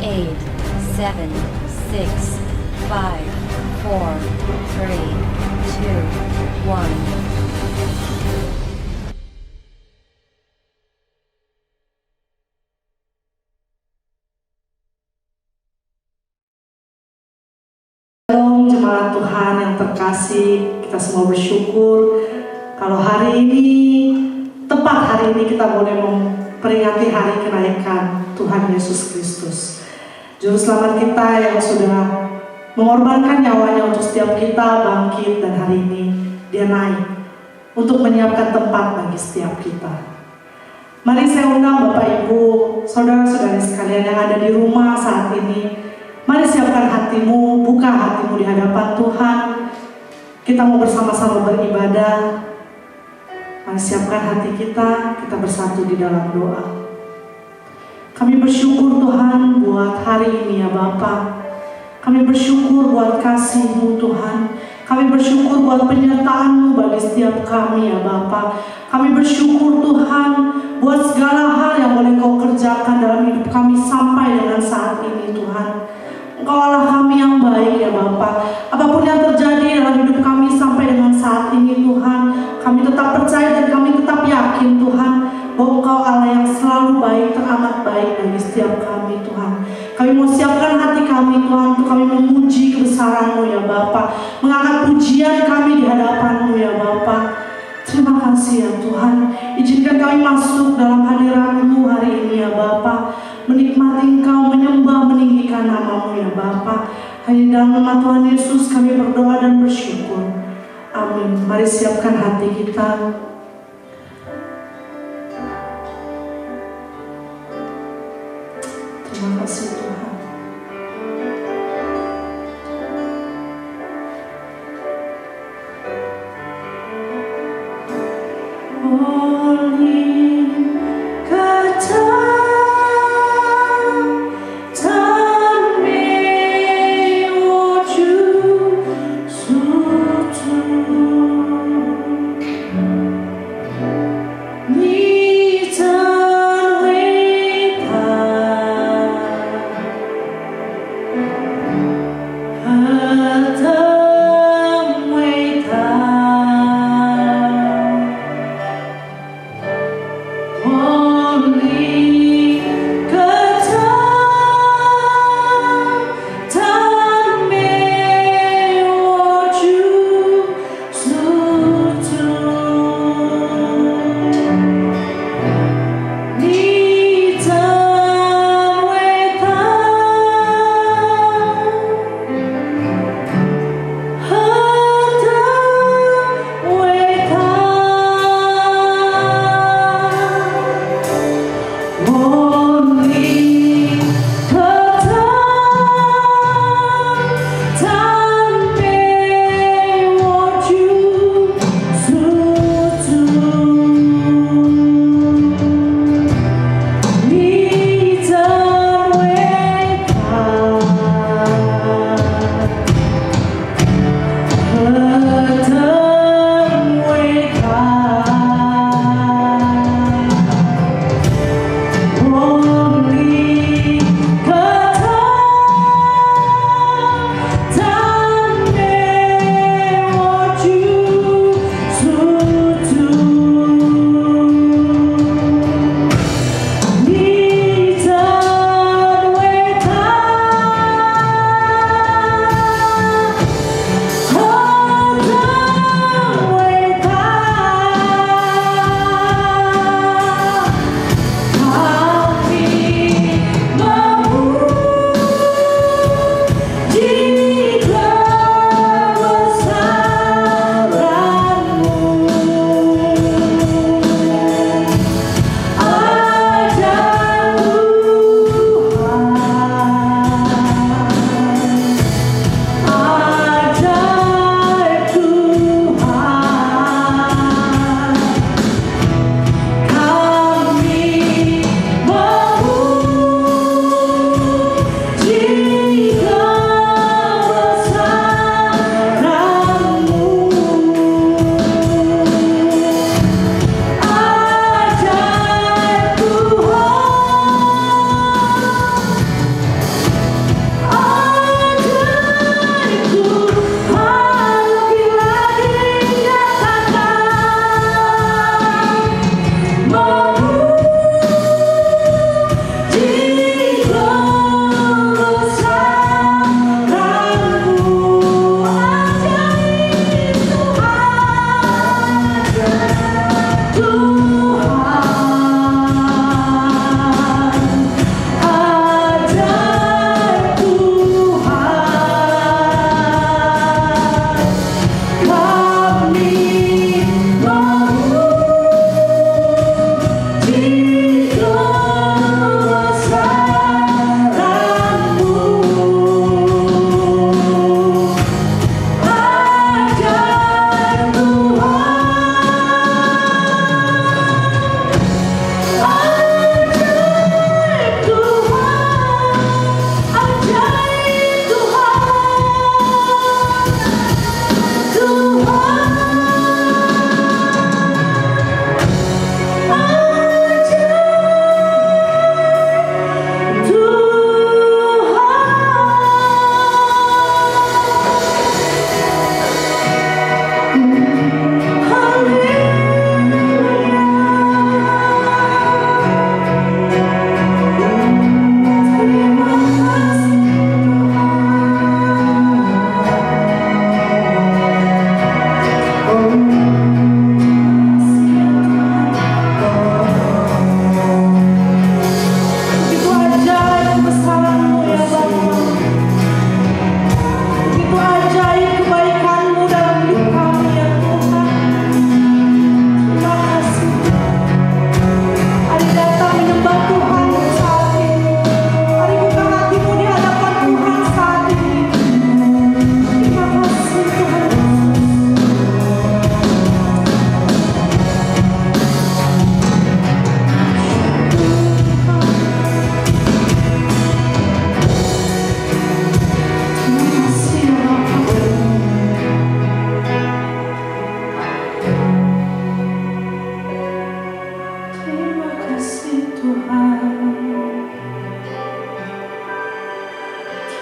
8, 7, 6, 5, 4, 3, 2, 1. Shalom jemaat Tuhan yang terkasih, kita semua bersyukur kalau hari ini, tepat hari ini kita boleh memperingati hari kenaikan Tuhan Yesus Kristus, Juru Selamat kita yang sudah mengorbankan nyawanya untuk setiap kita bangkit, dan hari ini Dia naik untuk menyiapkan tempat bagi setiap kita. Mari saya undang Bapak Ibu, saudara-saudari sekalian yang ada di rumah saat ini. Mari siapkan hatimu, buka hatimu di hadapan Tuhan. Kita mau bersama-sama beribadah. Mari siapkan hati kita bersatu di dalam doa. Kami bersyukur Tuhan buat hari ini ya Bapa. Kami bersyukur buat kasih-Mu Tuhan. Kami bersyukur buat penyertaan-Mu bagi setiap kami ya Bapa. Kami bersyukur Tuhan buat segala hal yang boleh Kau kerjakan dalam hidup kami sampai dengan saat ini Tuhan. Engkau Allah kami yang baik ya Bapa. Apapun yang terjadi dalam hidup kami sampai dengan saat ini Tuhan, kami tetap percaya dan kami tetap yakin Tuhan bahwa Engkau Allah yang selalu baik, teramat baik bagi setiap kami Tuhan. Kami mau siapkan hati kami Tuhan untuk kami memuji kebesaran-Mu ya Bapa, mengangkat pujian kami di hadapan-Mu ya Bapa. Terima kasih ya Tuhan. Izinkan kami masuk dalam hadirat-Mu hari ini ya Bapa, menikmati Engkau, menyembah, meninggikan nama-Mu ya Bapa. Hanya dalam nama Tuhan Yesus kami berdoa dan bersyukur. Amin. Mari siapkan hati kita. Terima kasih Tuhan.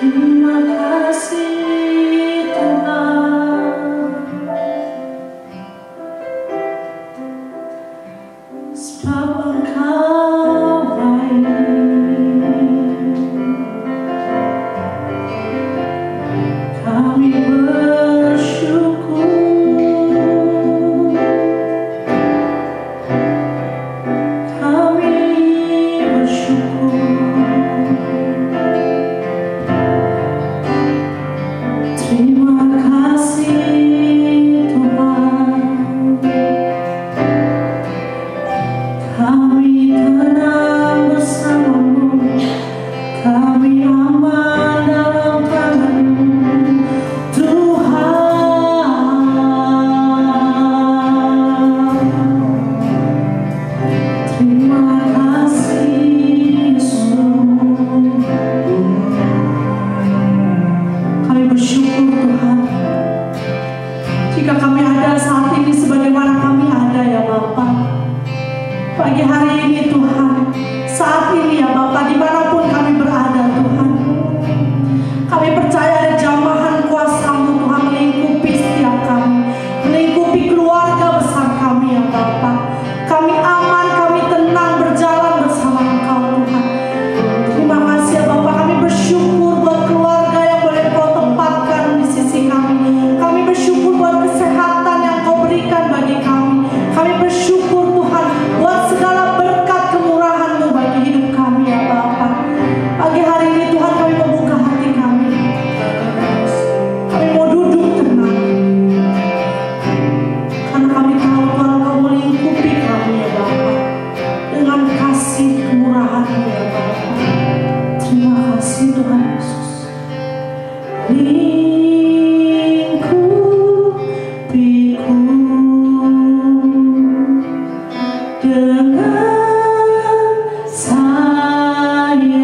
Terima kasih Tuhan, sebab Engkau baik. Kami bersyukur, kami bersyukur. Terima kasih Tuhan, kami tenang bersama-Mu, kami aman dalam tangan-Mu Tuhan. Terima kasih Yesus. Kami bersyukur Tuhan, jika kami ada saat ini sebagaimana kami ada ya Bapa. Pagi hari ini Tuhan, saat ini ya Bapa, dimanapun kami berada Tuhan, kami percaya ada jamahan kuasa-Mu Tuhan melingkupi setiap kami, melingkupi keluarga besar kami ya Bapa. Kami aman, kami tenang berjalan bersama Engkau Tuhan. Terima kasih ya Bapa, kami bersyukur buat keluarga yang boleh Kau tempatkan di sisi kami. Kami bersyukur buat kesehatan yang Kau berikan bagi kami. Kami bersyukur Tuhan buat segala berkat kemurahan-Mu bagi hidup kami ya Bapa. Pagi hari ini Tuhan kami membuka hati kami. Kami mau duduk tenang, karena kami tahu Tuhan Kau melingkupi kami ya Bapa dengan kasih kemurahan-Mu ya Bapa. Terima kasih Tuhan Yesus. Lingkupiku dengan sayap-Mu,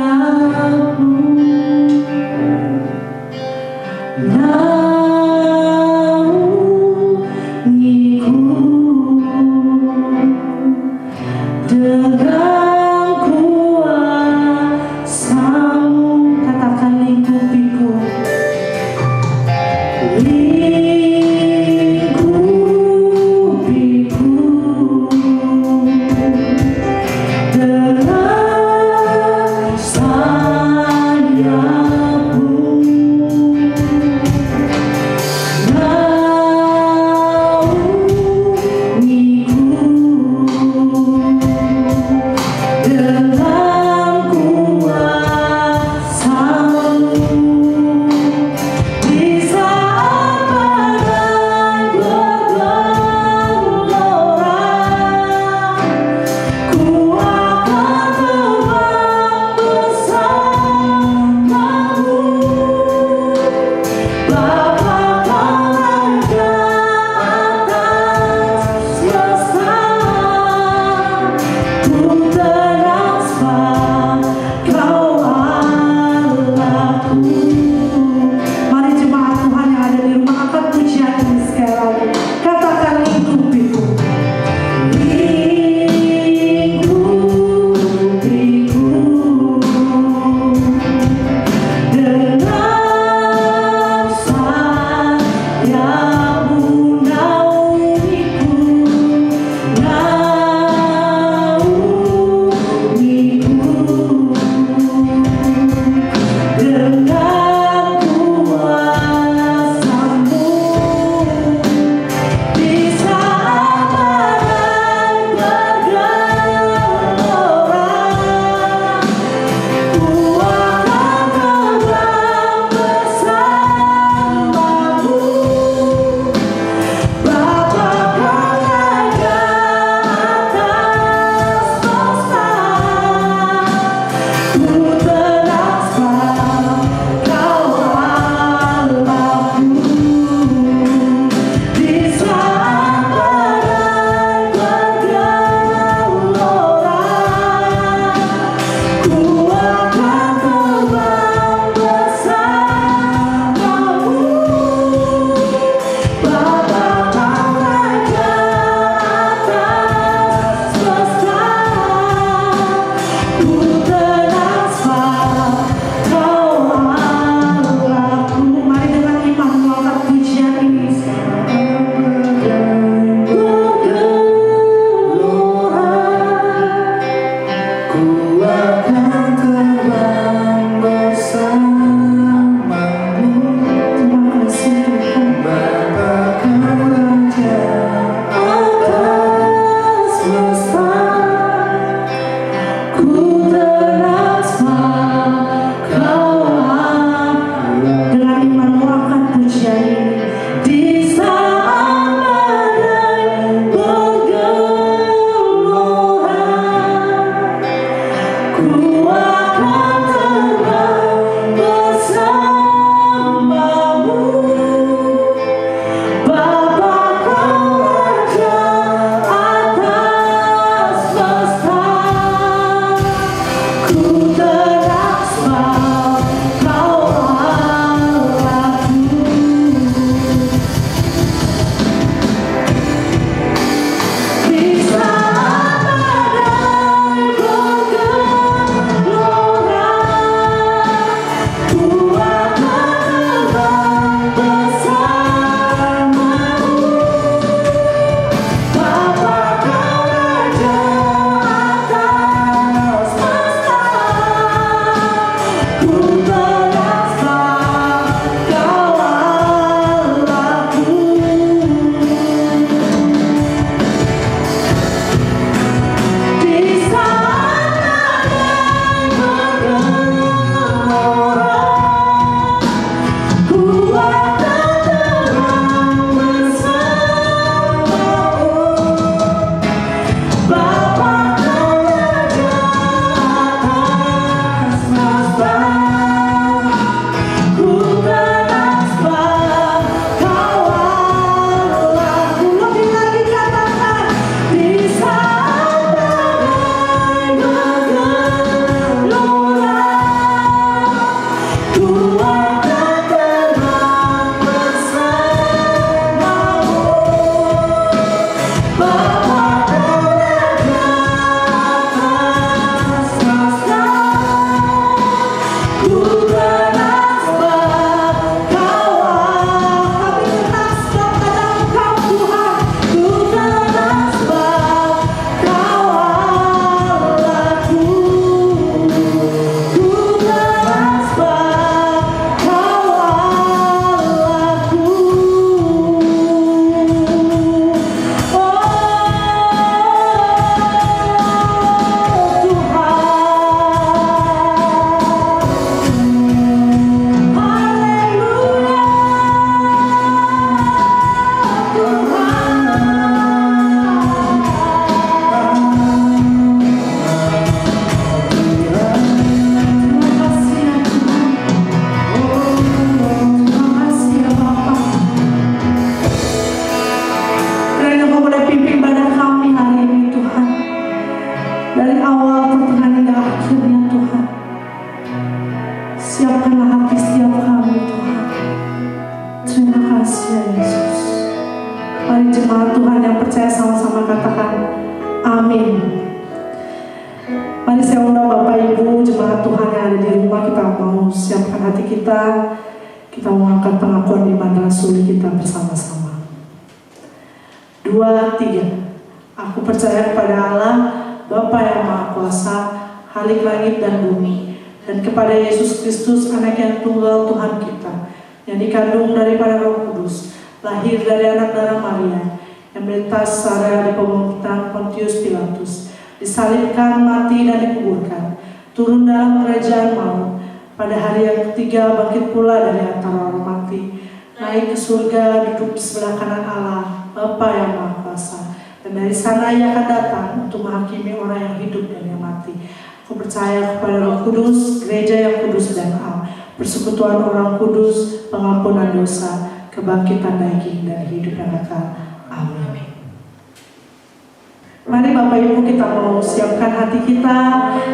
naungiku dengan kuasa-Mu. Katakan lingkupiku Jadikanlah hati setiap kami Tuhan. Terima kasih ya Yesus. Mari jemaat Tuhan yang percaya sama-sama katakan amin. Mari saya undang Bapak Ibu jemaat Tuhan yang ada di rumah, kita mau siapkan hati kita. Kita mau angkat pengakuan iman rasuli kita bersama-sama. 2, 3. Aku percaya kepada Allah, Bapa yang Maha Kuasa, Khalik langit dan bumi, dan kepada Yesus Kristus, Anak yang tunggal Tuhan kita, yang dikandung daripada Roh Kudus, lahir dari anak darah Maria, yang menderita secara di pemerintahan Pontius Pilatus, disalibkan, mati dan dikuburkan, turun dalam kerajaan maut, pada hari yang ketiga bangkit pula dari antara orang mati, naik ke surga, duduk di sebelah kanan Allah, Bapa yang Maha Kuasa, dan dari sana Ia akan datang untuk menghakimi orang yang hidup dan yang mati. Aku percaya kepada Roh Kudus, gereja yang kudus dan am, persekutuan orang kudus, pengampunan dosa, kebangkitan daging dan hidup yang kekal. Amin. Mari Bapak Ibu kita mau siapkan hati kita.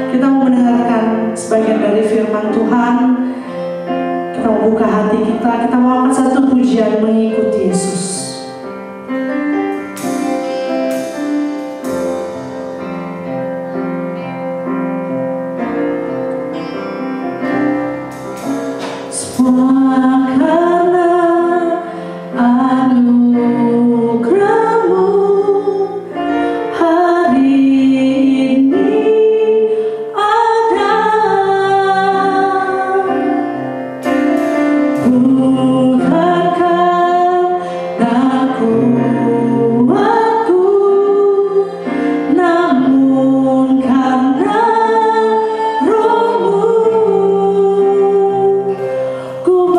Kita mau mendengarkan sebagian dari firman Tuhan. Kita mau buka hati kita. Kita mau angkat satu pujian mengikuti Yesus. Ku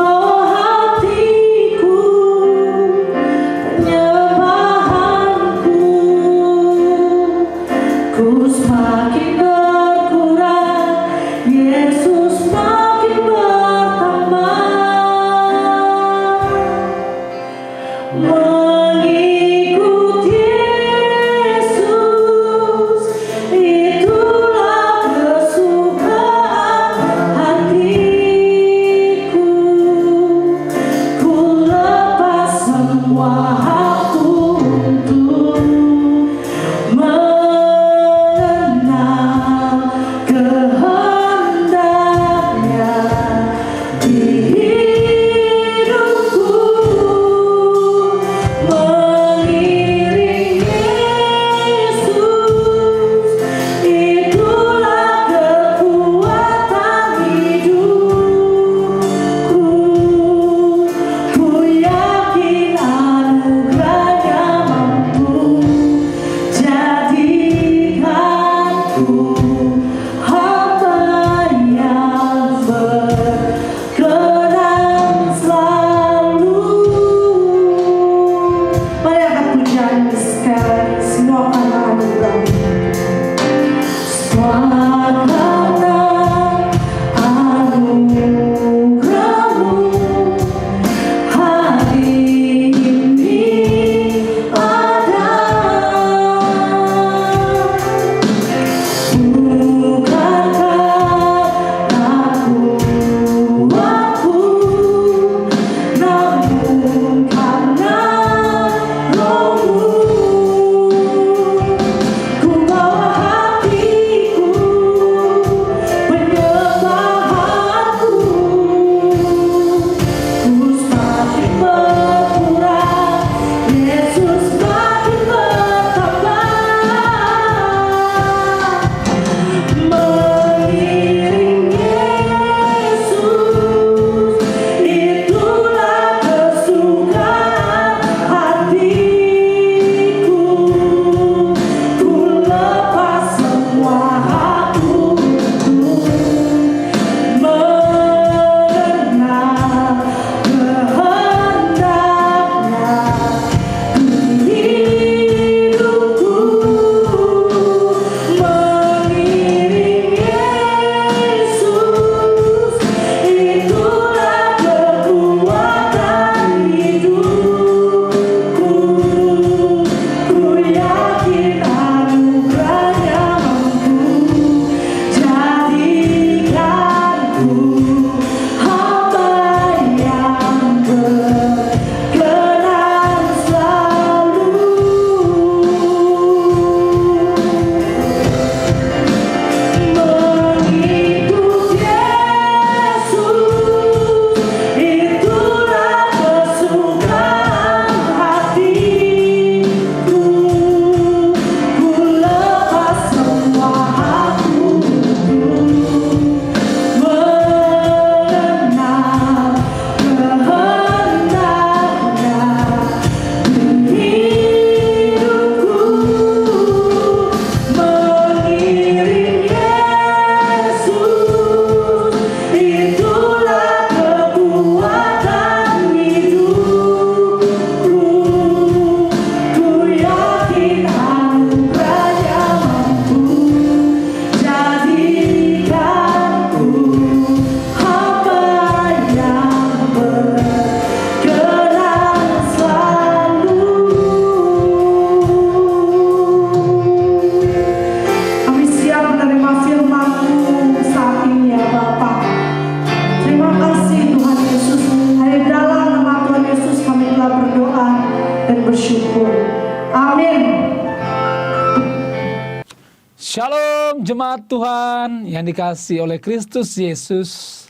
Shalom jemaat Tuhan yang dikasihi oleh Kristus Yesus.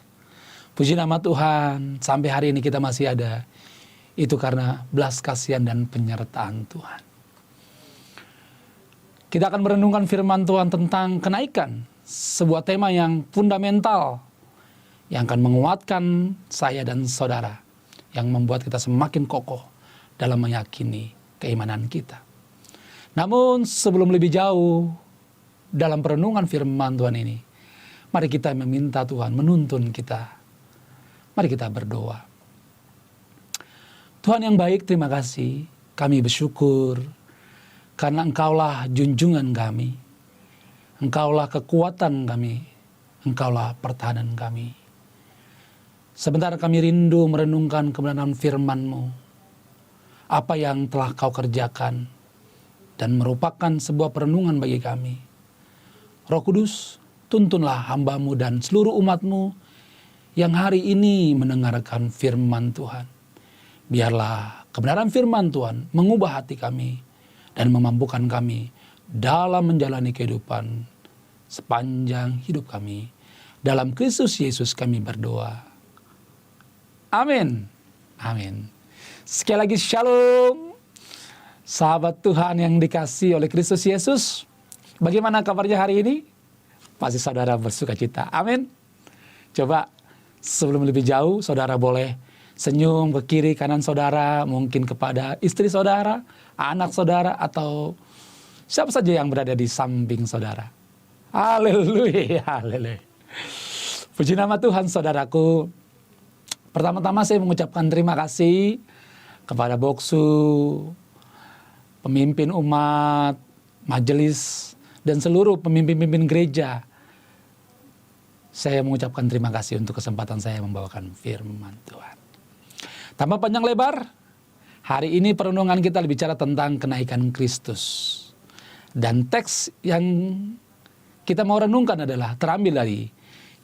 Puji nama Tuhan, sampai hari ini kita masih ada. Itu karena belas kasihan dan penyertaan Tuhan. Kita akan merenungkan firman Tuhan tentang kenaikan. Sebuah tema yang fundamental. Yang akan menguatkan saya dan saudara. Yang membuat kita semakin kokoh dalam meyakini keimanan kita. Namun sebelum lebih jauh dalam perenungan firman Tuhan ini, mari kita meminta Tuhan menuntun kita. Mari kita berdoa. Tuhan yang baik, terima kasih. Kami bersyukur karena Engkaulah junjungan kami. Engkaulah kekuatan kami. Engkaulah pertahanan kami. Sebentar kami rindu merenungkan kebenaran firman-Mu. Apa yang telah Kau kerjakan dan merupakan sebuah perenungan bagi kami. Roh Kudus, tuntunlah hamba-Mu dan seluruh umat-Mu yang hari ini mendengarkan firman Tuhan. Biarlah kebenaran firman Tuhan mengubah hati kami dan memampukan kami dalam menjalani kehidupan sepanjang hidup kami. Dalam Kristus Yesus kami berdoa. Amin. Amin. Sekali lagi shalom. Sahabat Tuhan yang dikasihi oleh Kristus Yesus. Bagaimana kabarnya hari ini? Pasti saudara bersuka cita. Amin. Coba sebelum lebih jauh, saudara boleh senyum ke kiri kanan saudara, mungkin kepada istri saudara, anak saudara, atau siapa saja yang berada di samping saudara. Haleluya, haleluya. Puji nama Tuhan, saudaraku. Pertama-tama saya mengucapkan terima kasih kepada Boksu, pemimpin umat, majelis, dan seluruh pemimpin-pemimpin gereja. Saya mengucapkan terima kasih untuk kesempatan saya membawakan firman Tuhan. Tanpa panjang lebar, hari ini perenungan kita bicara tentang kenaikan Kristus. Dan teks yang kita mau renungkan adalah terambil dari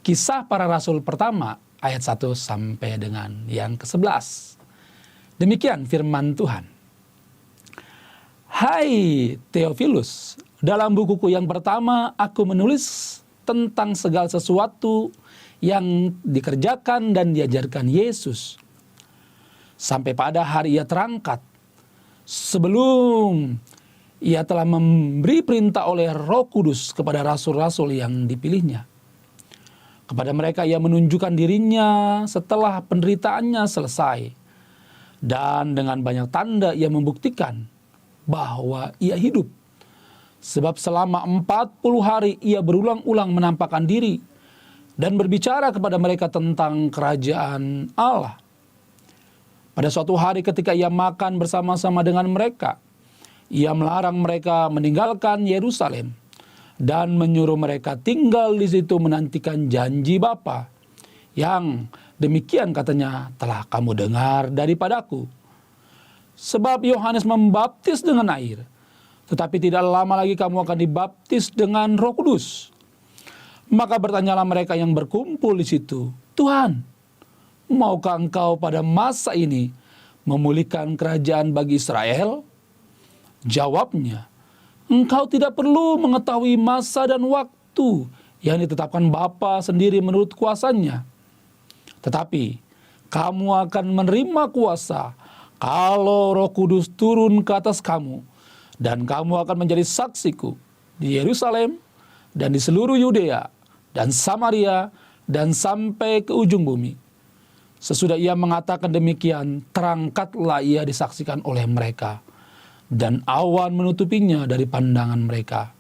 Kisah Para Rasul pertama ayat 1 sampai dengan yang ke-11. Demikian firman Tuhan. Hai Theophilus, dalam bukuku yang pertama aku menulis tentang segala sesuatu yang dikerjakan dan diajarkan Yesus sampai pada hari ia terangkat, sebelum ia telah memberi perintah oleh Roh Kudus kepada rasul-rasul yang dipilihnya. Kepada mereka ia menunjukkan dirinya setelah penderitaannya selesai, dan dengan banyak tanda ia membuktikan bahwa ia hidup. Sebab selama 40 hari ia berulang-ulang menampakkan diri dan berbicara kepada mereka tentang kerajaan Allah. Pada suatu hari ketika ia makan bersama-sama dengan mereka, ia melarang mereka meninggalkan Yerusalem dan menyuruh mereka tinggal di situ menantikan janji Bapa, yang demikian katanya telah kamu dengar daripadaku. Sebab Yohanes membaptis dengan air, tetapi tidak lama lagi kamu akan dibaptis dengan Roh Kudus. Maka bertanyalah mereka yang berkumpul di situ, Tuhan, maukah engkau pada masa ini memulihkan kerajaan bagi Israel? Jawabnya, engkau tidak perlu mengetahui masa dan waktu yang ditetapkan Bapa sendiri menurut kuasanya. Tetapi kamu akan menerima kuasa kalau Roh Kudus turun ke atas kamu, dan kamu akan menjadi saksiku di Yerusalem dan di seluruh Yudea dan Samaria dan sampai ke ujung bumi. Sesudah ia mengatakan demikian, terangkatlah ia disaksikan oleh mereka, dan awan menutupinya dari pandangan mereka.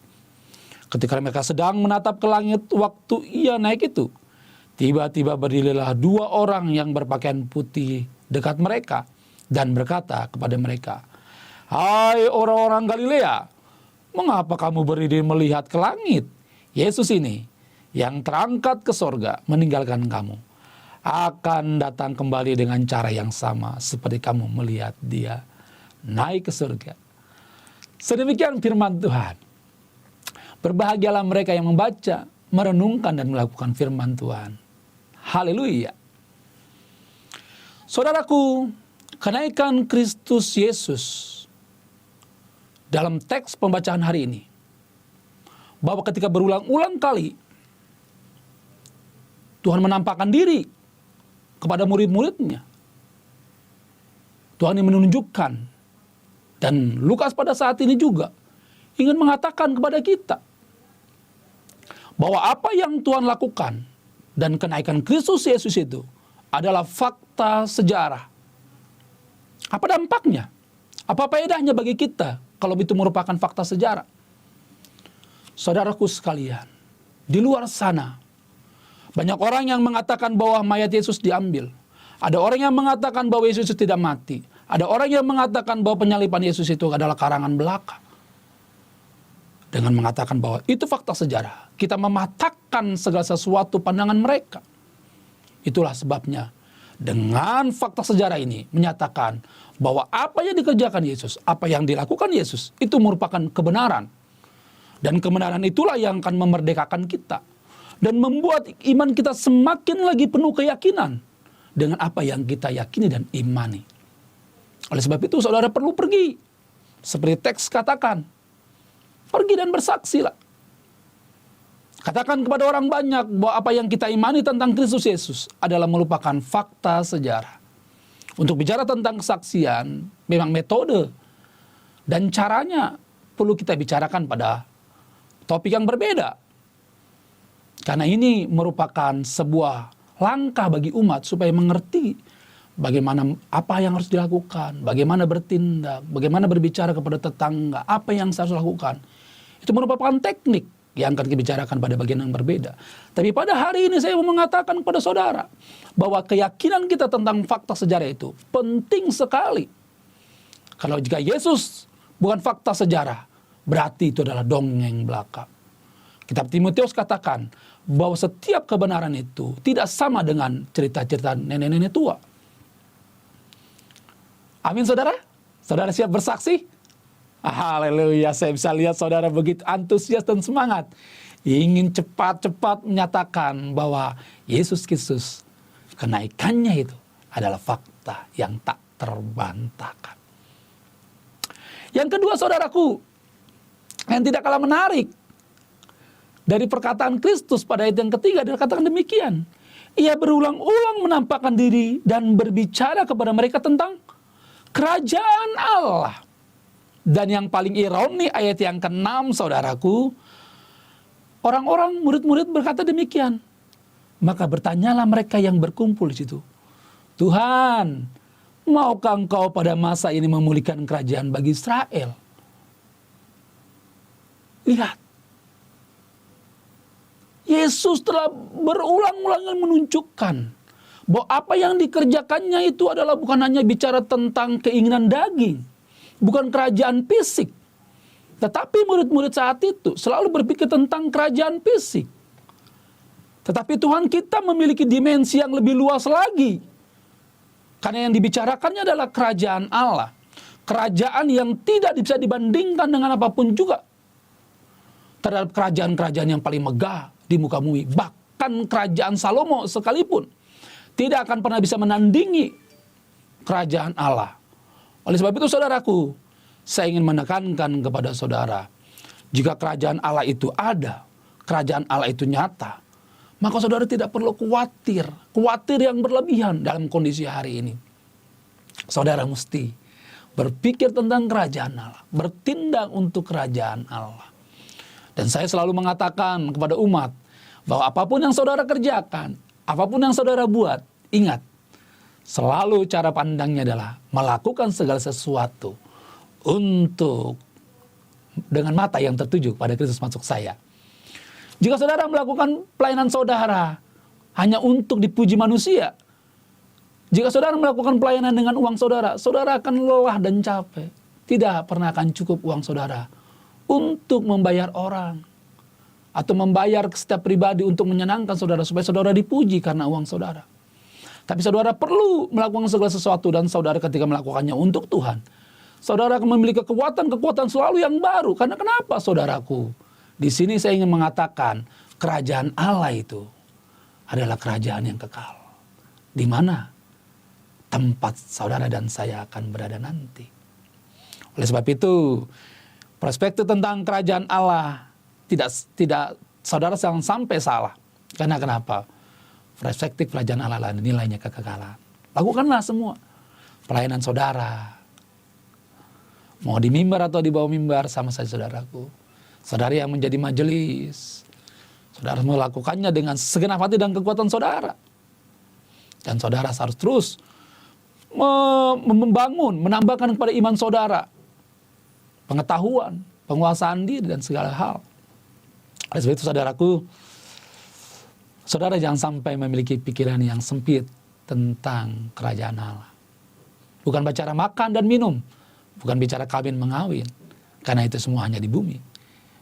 Ketika mereka sedang menatap ke langit waktu ia naik itu, tiba-tiba berdirilah 2 orang yang berpakaian putih dekat mereka dan berkata kepada mereka, hai orang-orang Galilea, mengapa kamu berdiri melihat ke langit? Yesus ini yang terangkat ke sorga meninggalkan kamu akan datang kembali dengan cara yang sama seperti kamu melihat dia naik ke surga. Sedemikian firman Tuhan. Berbahagialah mereka yang membaca, merenungkan dan melakukan firman Tuhan. Haleluya. Saudaraku, kenaikan Kristus Yesus dalam teks pembacaan hari ini bahwa ketika berulang-ulang kali Tuhan menampakkan diri kepada murid-muridnya, Tuhan yang menunjukkan, dan Lukas pada saat ini juga ingin mengatakan kepada kita bahwa apa yang Tuhan lakukan dan kenaikan Kristus Yesus itu adalah fakta sejarah. Apa dampaknya? Apa faedahnya bagi kita kalau itu merupakan fakta sejarah? Saudaraku sekalian, di luar sana banyak orang yang mengatakan bahwa mayat Yesus diambil. Ada orang yang mengatakan bahwa Yesus tidak mati. Ada orang yang mengatakan bahwa penyaliban Yesus itu adalah karangan belaka. Dengan mengatakan bahwa itu fakta sejarah, kita mematahkan segala sesuatu pandangan mereka. Itulah sebabnya dengan fakta sejarah ini menyatakan bahwa apa yang dikerjakan Yesus, apa yang dilakukan Yesus, itu merupakan kebenaran. Dan kebenaran itulah yang akan memerdekakan kita dan membuat iman kita semakin lagi penuh keyakinan dengan apa yang kita yakini dan imani. Oleh sebab itu saudara perlu pergi. Seperti teks katakan, pergi dan bersaksilah. Katakan kepada orang banyak bahwa apa yang kita imani tentang Kristus Yesus adalah merupakan fakta sejarah. Untuk bicara tentang kesaksian, memang metode dan caranya perlu kita bicarakan pada topik yang berbeda. Karena ini merupakan sebuah langkah bagi umat supaya mengerti bagaimana apa yang harus dilakukan, bagaimana bertindak, bagaimana berbicara kepada tetangga, apa yang harus lakukan. Itu merupakan teknik yang akan dibicarakan pada bagian yang berbeda. Tapi pada hari ini saya mau mengatakan kepada saudara bahwa keyakinan kita tentang fakta sejarah itu penting sekali. Kalau jika Yesus bukan fakta sejarah, berarti itu adalah dongeng belaka. Kitab Timotius katakan bahwa setiap kebenaran itu tidak sama dengan cerita-cerita nenek-nenek tua. Amin saudara? Saudara siap bersaksi? Haleluya, saya bisa lihat saudara begitu antusias dan semangat. Ingin cepat-cepat menyatakan bahwa Yesus Kristus, kenaikannya itu adalah fakta yang tak terbantahkan. Yang kedua saudaraku, yang tidak kalah menarik dari perkataan Kristus pada ayat yang ketiga, dia katakan demikian. Ia berulang-ulang menampakkan diri dan berbicara kepada mereka tentang kerajaan Allah. Dan yang paling ironi ayat yang ke-6 saudaraku, orang-orang murid-murid berkata demikian. Maka bertanyalah mereka yang berkumpul di situ, Tuhan, maukah engkau pada masa ini memulihkan kerajaan bagi Israel? Lihat, Yesus telah berulang-ulang menunjukkan bahwa apa yang dikerjakannya itu adalah bukan hanya bicara tentang keinginan daging, bukan kerajaan fisik. Tetapi murid-murid saat itu selalu berpikir tentang kerajaan fisik. Tetapi Tuhan kita memiliki dimensi yang lebih luas lagi. Karena yang dibicarakannya adalah kerajaan Allah. Kerajaan yang tidak bisa dibandingkan dengan apapun juga. Terhadap kerajaan-kerajaan yang paling megah di muka bumi. Bahkan kerajaan Salomo sekalipun tidak akan pernah bisa menandingi kerajaan Allah. Oleh sebab itu saudaraku, saya ingin menekankan kepada saudara, jika kerajaan Allah itu ada, kerajaan Allah itu nyata, maka saudara tidak perlu khawatir yang berlebihan dalam kondisi hari ini. Saudara mesti berpikir tentang kerajaan Allah, bertindak untuk kerajaan Allah. Dan saya selalu mengatakan kepada umat, bahwa apapun yang saudara kerjakan, apapun yang saudara buat, ingat, selalu cara pandangnya adalah melakukan segala sesuatu untuk dengan mata yang tertuju pada Kristus maksud saya. Jika saudara melakukan pelayanan saudara hanya untuk dipuji manusia, jika saudara melakukan pelayanan dengan uang saudara, saudara akan lelah dan capek. Tidak pernah akan cukup uang saudara untuk membayar orang atau membayar setiap pribadi untuk menyenangkan saudara supaya saudara dipuji karena uang saudara. Tapi saudara perlu melakukan segala sesuatu, dan saudara ketika melakukannya untuk Tuhan, saudara akan memiliki kekuatan-kekuatan selalu yang baru. Karena kenapa saudaraku? Di sini saya ingin mengatakan kerajaan Allah itu adalah kerajaan yang kekal. Di mana tempat saudara dan saya akan berada nanti. Oleh sebab itu, perspektif tentang kerajaan Allah tidak saudara jangan sampai salah. Karena kenapa? Perspektif kerajaan Allah lain, nilainya kekekalan. Lakukanlah semua pelayanan saudara. Mau di mimbar atau di bawah mimbar, sama saja saudaraku. Saudara yang menjadi majelis, saudara melakukannya dengan segenap hati dan kekuatan saudara. Dan saudara harus terus membangun, menambahkan kepada iman saudara pengetahuan, penguasaan diri, dan segala hal. Oleh sebab itu saudaraku, saudara jangan sampai memiliki pikiran yang sempit tentang kerajaan Allah. Bukan bicara makan dan minum, bukan bicara kawin mengawin, karena itu semua hanya di bumi.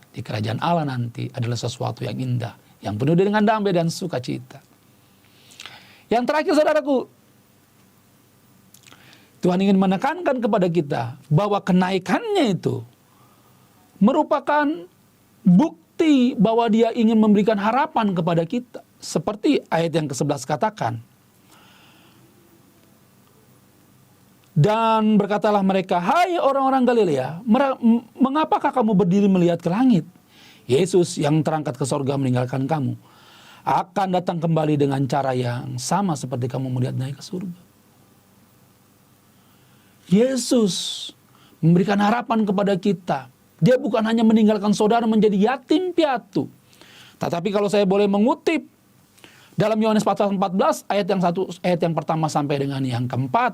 Di kerajaan Allah nanti adalah sesuatu yang indah, yang penuh dengan damai dan sukacita. Yang terakhir saudaraku, Tuhan ingin menekankan kepada kita bahwa kenaikannya itu merupakan bukti bahwa Dia ingin memberikan harapan kepada kita. Seperti ayat yang ke-11 katakan, dan berkatalah mereka, hai orang-orang Galilea, mengapakah kamu berdiri melihat ke langit? Yesus yang terangkat ke sorga meninggalkan kamu akan datang kembali dengan cara yang sama seperti kamu melihat naik ke surga. Yesus memberikan harapan kepada kita. Dia bukan hanya meninggalkan saudara menjadi yatim piatu. Tetapi kalau saya boleh mengutip dalam Yohanes pasal 14 ayat yang pertama sampai dengan yang keempat,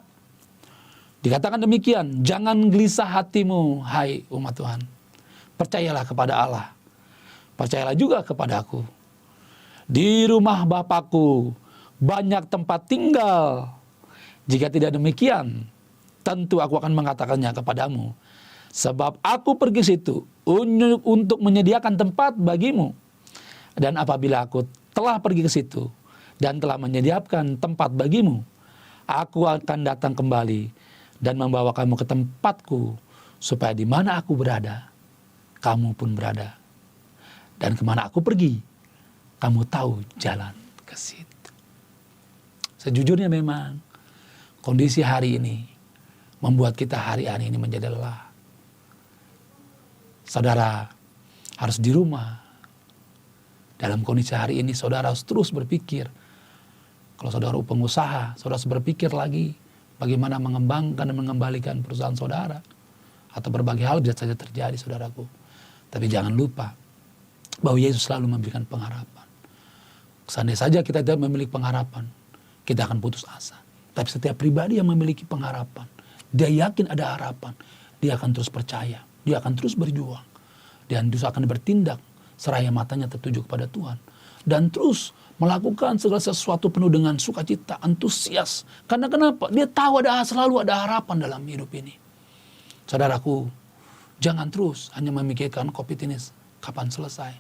dikatakan demikian, jangan gelisah hatimu, hai umat Tuhan. Percayalah kepada Allah. Percayalah juga kepada aku. Di rumah Bapakku banyak tempat tinggal. Jika tidak demikian, tentu aku akan mengatakannya kepadamu. Sebab aku pergi situ untuk menyediakan tempat bagimu. Dan apabila aku telah pergi ke situ dan telah menyediakan tempat bagimu, aku akan datang kembali dan membawa kamu ke tempatku, supaya di mana aku berada, kamu pun berada. Dan kemana aku pergi, kamu tahu jalan ke situ. Sejujurnya memang kondisi hari ini membuat kita hari-hari ini menjadi lelah. Saudara harus di rumah. Dalam kondisi hari ini saudara harus terus berpikir. Kalau saudara pengusaha, saudara harus berpikir lagi bagaimana mengembangkan dan mengembalikan perusahaan saudara. Atau berbagai hal bisa saja terjadi saudaraku. Tapi jangan lupa bahwa Yesus selalu memberikan pengharapan. Seandainya saja kita tidak memiliki pengharapan, kita akan putus asa. Tapi setiap pribadi yang memiliki pengharapan, dia yakin ada harapan, dia akan terus percaya, dia akan terus berjuang, dan terus akan bertindak seraya matanya tertuju kepada Tuhan, dan terus melakukan segala sesuatu penuh dengan sukacita, antusias. Karena kenapa? Dia tahu selalu ada harapan dalam hidup ini. Saudaraku, jangan terus hanya memikirkan COVID ini kapan selesai,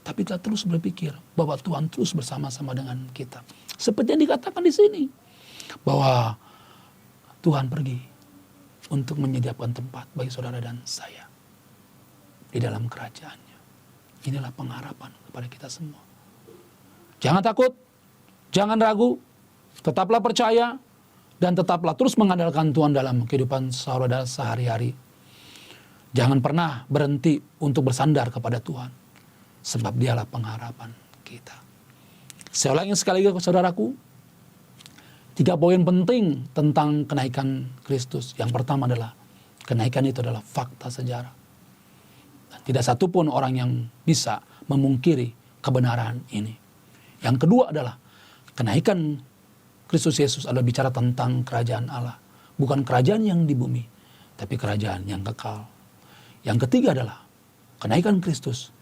tapi kita terus berpikir bahwa Tuhan terus bersama-sama dengan kita. Seperti yang dikatakan di sini, bahwa Tuhan pergi untuk menyediakan tempat bagi saudara dan saya di dalam kerajaannya. Inilah pengharapan kepada kita semua. Jangan takut, jangan ragu, tetaplah percaya, dan tetaplah terus mengandalkan Tuhan dalam kehidupan saudara sehari-hari. Jangan pernah berhenti untuk bersandar kepada Tuhan, sebab Dialah pengharapan kita. Saya ulangi sekali lagi saudaraku, 3 poin penting tentang kenaikan Kristus. Yang pertama adalah, kenaikan itu adalah fakta sejarah. Tidak satu pun orang yang bisa memungkiri kebenaran ini. Yang kedua adalah, kenaikan Kristus Yesus adalah bicara tentang kerajaan Allah. Bukan kerajaan yang di bumi, tapi kerajaan yang kekal. Yang ketiga adalah, kenaikan Kristus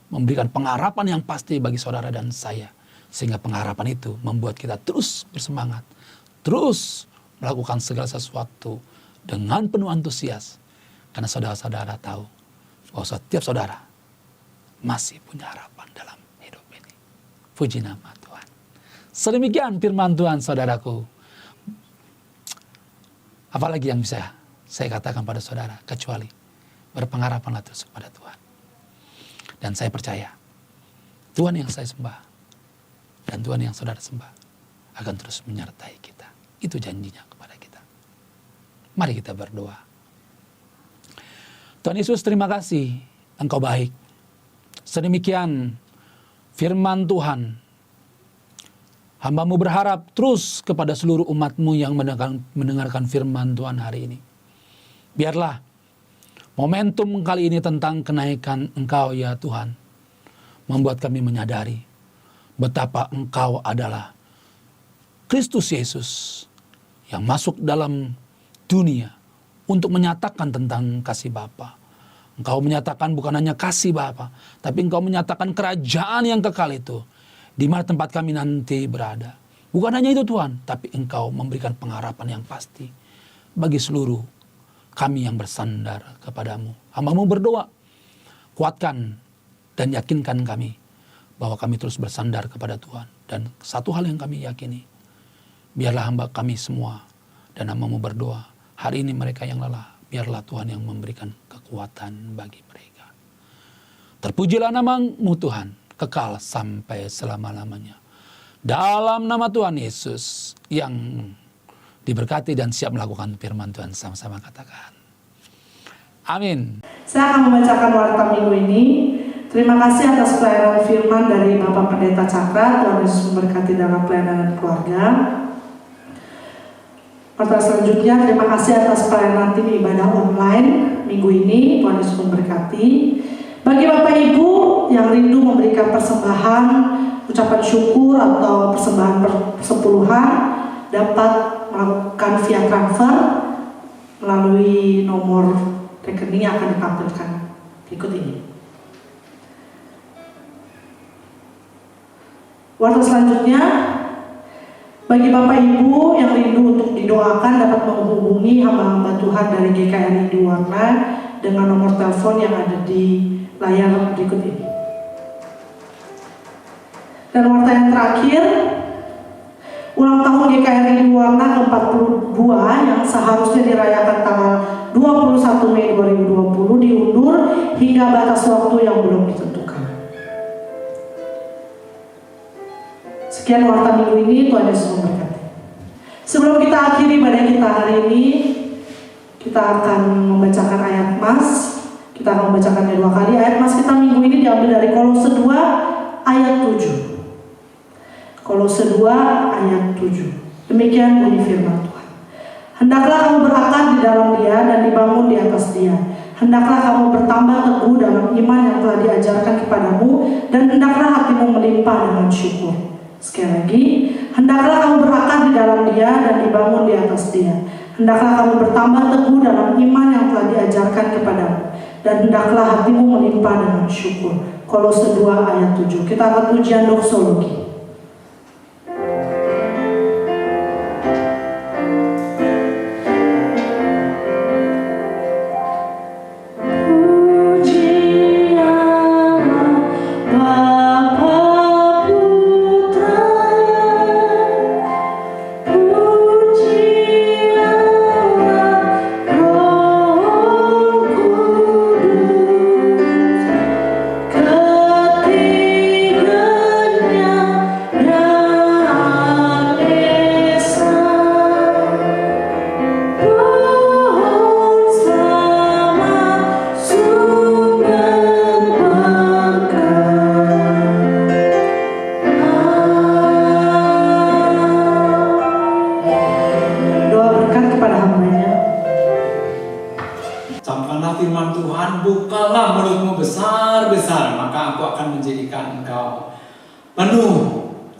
memberikan pengharapan yang pasti bagi saudara dan saya. Sehingga pengharapan itu membuat kita terus bersemangat, terus melakukan segala sesuatu dengan penuh antusias. Karena saudara-saudara tahu bahwa setiap saudara masih punya harapan dalam hidup ini. Puji nama Tuhan. Sedemikian firman Tuhan saudaraku. Apalagi yang bisa saya katakan pada saudara, kecuali berpengharapanlah terus kepada Tuhan. Dan saya percaya Tuhan yang saya sembah dan Tuhan yang saudara sembah akan terus menyertai kita. Itu janjinya kepada kita. Mari kita berdoa. Tuhan Yesus, terima kasih Engkau baik. Sedemikian firman Tuhan. Hamba-Mu berharap terus kepada seluruh umat-Mu yang mendengarkan firman Tuhan hari ini. Biarlah momentum kali ini tentang kenaikan Engkau ya Tuhan, membuat kami menyadari betapa Engkau adalah Kristus Yesus yang masuk dalam dunia untuk menyatakan tentang kasih Bapa. Engkau menyatakan bukan hanya kasih Bapa, tapi Engkau menyatakan kerajaan yang kekal itu di mana tempat kami nanti berada. Bukan hanya itu Tuhan, tapi Engkau memberikan pengharapan yang pasti bagi seluruh kami yang bersandar kepadamu. Hamba-Mu berdoa, kuatkan dan yakinkan kami bahwa kami terus bersandar kepada Tuhan. Dan satu hal yang kami yakini, biarlah hamba kami semua dan hamba-Mu berdoa, hari ini mereka yang lelah, biarlah Tuhan yang memberikan kekuatan bagi mereka. Terpujilah nama-Mu Tuhan, kekal sampai selama-lamanya. Dalam nama Tuhan Yesus yang diberkati dan siap melakukan firman Tuhan, sama-sama katakan. Amin. Saya akan membacakan warta minggu ini. Terima kasih atas pelayanan firman dari Bapak Pendeta Cakra. Tuhan Yesus memberkati dalam pelayanan keluarga. Warta selanjutnya, terima kasih atas pelayanan tim ibadah online minggu ini. Tuhan Yesus memberkati. Bagi Bapak Ibu yang rindu memberikan persembahan, ucapan syukur atau persembahan persepuluhan, dapat melakukan via transfer melalui nomor rekening yang akan ditampilkan berikut ini. Warta selanjutnya, bagi Bapak Ibu yang rindu untuk didoakan dapat menghubungi hamba-hamba Tuhan dari GKRI di Warna dengan nomor telepon yang ada di layar berikut ini. Dan warta yang terakhir, ulang tahun GKRI di Warna ke-42 yang seharusnya dirayakan tanggal 21 Mei 2020 diundur hingga batas waktu yang belum ditentukan. Sekian warta minggu ini, Tuhan Yesus memberkati. Sebelum kita akhiri ibadah kita hari ini, kita akan membacakan ayat mas. Kita akan membacakannya 2 kali. Ayat mas kita minggu ini diambil dari Kolose 2 ayat 7. Kolose 2 ayat 7. Demikian bunyi firman Tuhan. Hendaklah kamu berakar di dalam Dia dan dibangun di atas Dia. Hendaklah kamu bertambah teguh dalam iman yang telah diajarkan kepadamu, dan hendaklah hatimu melimpah dengan syukur. Sekali lagi, hendaklah kamu berakar di dalam Dia dan dibangun di atas Dia. Hendaklah kamu bertambah teguh dalam iman yang telah diajarkan kepadamu, dan hendaklah hatimu melimpah dengan syukur. Kolose 2 ayat 7. Kita akan pujian doksologi.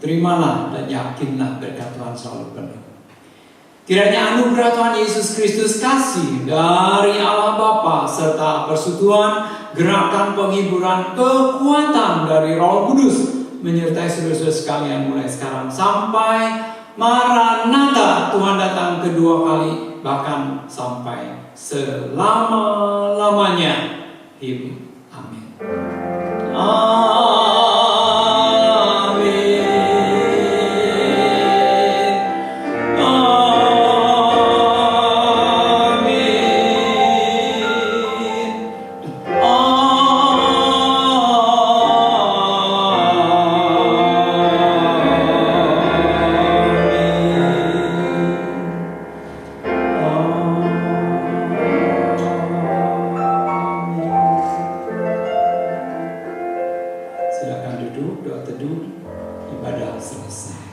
Terimalah dan yakinlah berkat Tuhan selalu penuh. Kiranya anugerah Tuhan Yesus Kristus, kasih dari Allah Bapa, serta persekutuan, gerakan penghiburan, kekuatan dari Roh Kudus menyertai saudara-saudara sekalian mulai sekarang sampai Maranatha, Tuhan datang kedua kali, bahkan sampai selama-lamanya. Amin. duduk, doa teduh, ibadah selesai.